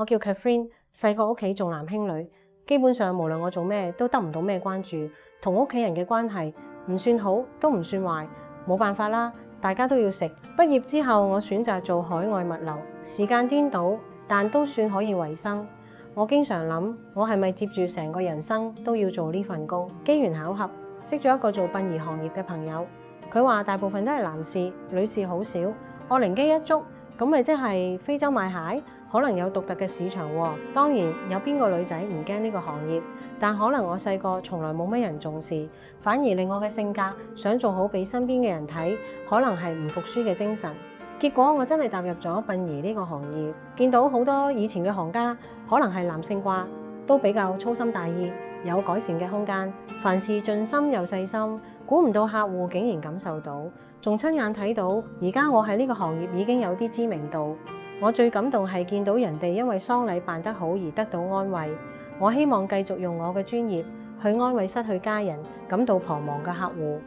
我叫 Catherine， 細個屋企重男輕女，基本上無論我做咩都得唔到咩關注，同屋企人嘅關係唔算好，都唔算壞，冇辦法啦，大家都要食。畢業之後，我選擇做海外物流，時間顛倒，但都算可以維生。我經常諗，我係咪接住成個人生都要做呢份工？機緣巧合，識咗一個做殯儀行業嘅朋友，佢話大部分都係男士，女士好少。我靈機一觸，咁咪即係非洲賣蟹，可能有獨特嘅市場喎。當然有邊個女仔唔驚呢個行業，但可能我細個從來冇乜人重視，反而令我嘅性格想做好俾身邊嘅人睇，可能係唔服輸嘅精神。結果我真係踏入咗殯儀呢個行業，見到好多以前嘅行家，可能係男性掛，都比較粗心大意，有改善嘅空間。凡事盡心又細心，估唔到客戶竟然感受到，仲親眼睇到。而家我喺呢個行業已經有啲知名度，我最感動係見到人哋因為喪禮辦得好而得到安慰。我希望繼續用我嘅專業去安慰失去家人、感到彷徨嘅客戶。